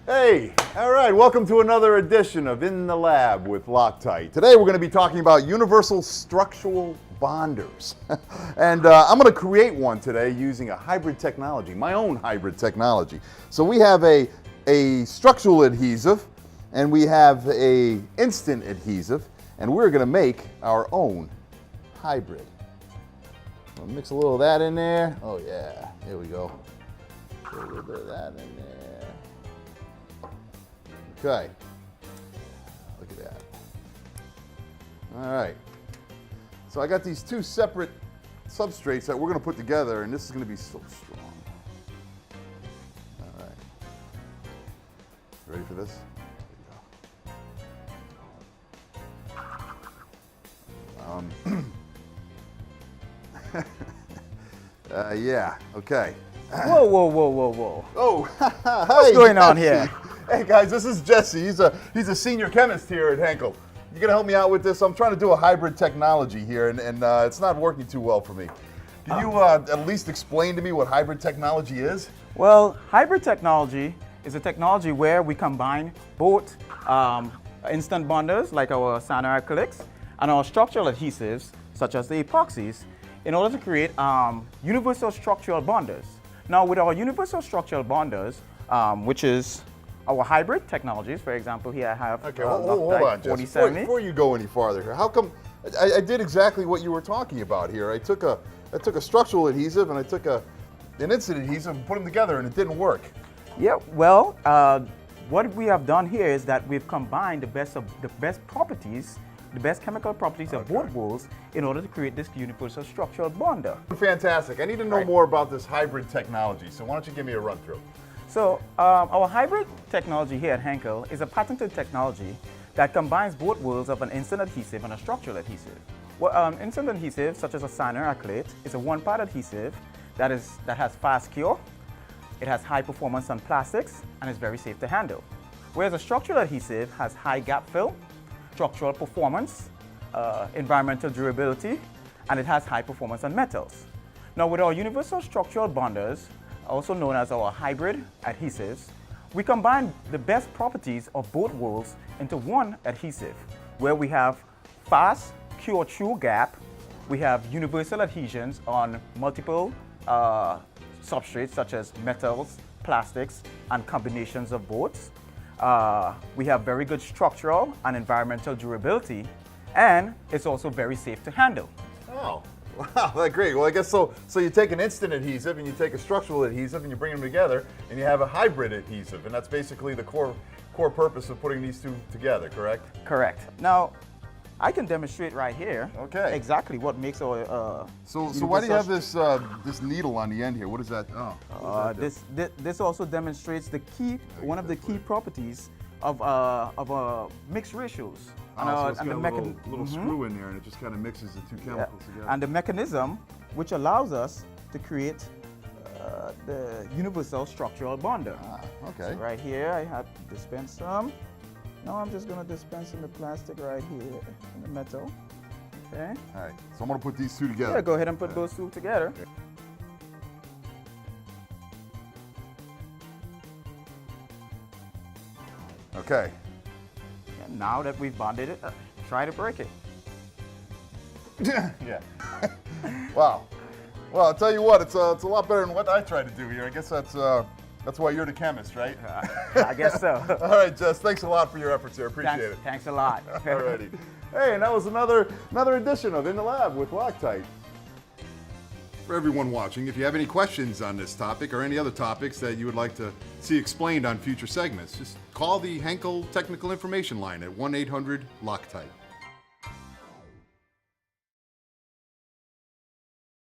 Hey, all right, welcome to another edition of In the Lab with LOCTITE. Today we're going to be talking about universal structural bonders. And I'm going to create one today using a hybrid technology, my own hybrid technology. So we have a structural adhesive and we have a instant adhesive, and we're going to make our own hybrid. We'll mix a little of that in there. Oh yeah, here we go. Put a little bit of that in there. Okay, look at that. All right, so I got these two separate substrates that we're going to put together, and this is going to be so strong. All right, ready for this? Yeah, okay. Whoa, whoa, whoa, whoa, whoa. Oh, What's going on here? Hey guys, this is Jesse. He's a senior chemist here at Henkel. You gonna help me out with this? I'm trying to do a hybrid technology here, and it's not working too well for me. Can you at least explain to me what hybrid technology is? Well, hybrid technology is a technology where we combine both instant bonders like our cyanoacrylics and our structural adhesives such as the epoxies in order to create universal structural bonders. Now with our universal structural bonders, which is our hybrid technologies, for example, here I have hold on, Jess. Before you go any farther here, how come I did exactly what you were talking about here? I took a structural adhesive and I took an instant adhesive and put them together, and it didn't work. Yeah, well, what we have done here is that we've combined the best properties, the best chemical properties of both wools in order to create this universal structural bonder. Fantastic. I need to know more about this hybrid technology, so why don't you give me a run through? So our hybrid technology here at Henkel is a patented technology that combines both worlds of an instant adhesive and a structural adhesive. Well, instant adhesive, such as a cyanoacrylate, is a one-part adhesive that has fast cure, it has high performance on plastics, and is very safe to handle. Whereas a structural adhesive has high gap fill, structural performance, environmental durability, and it has high performance on metals. Now with our universal structural bonders, also known as our hybrid adhesives, we combine the best properties of both worlds into one adhesive, where we have fast cure true gap, we have universal adhesions on multiple substrates such as metals, plastics, and combinations of both. We have very good structural and environmental durability, and it's also very safe to handle. Oh. Wow, that's great. Well, I guess so you take an instant adhesive and you take a structural adhesive and you bring them together and you have a hybrid adhesive, and that's basically the core purpose of putting these two together, correct? Correct. Now, I can demonstrate right here exactly what makes our So why do you have this this needle on the end here? What is that? This also demonstrates one of the key properties of mixed ratios. So it's got a little screw in there, and it just kind of mixes the two chemicals together. And the mechanism which allows us to create the universal structural bonder. Okay. So right here I have dispensed some. Now I'm just going to dispense in the plastic right here, in the metal. Okay. All right. So I'm going to put these two together. Yeah, go ahead and put those two together. Okay. And now that we've bonded it, try to break it. Yeah. Wow. Well, I'll tell you what, it's a lot better than what I try to do here. I guess that's why you're the chemist, right? I guess so. All right, Jess, thanks a lot for your efforts here. Appreciate it. Thanks a lot. All righty. Hey, and that was another edition of In the Lab with LOCTITE. For everyone watching, if you have any questions on this topic or any other topics that you would like to see explained on future segments, just call the Henkel Technical Information Line at 1-800-LOCTITE.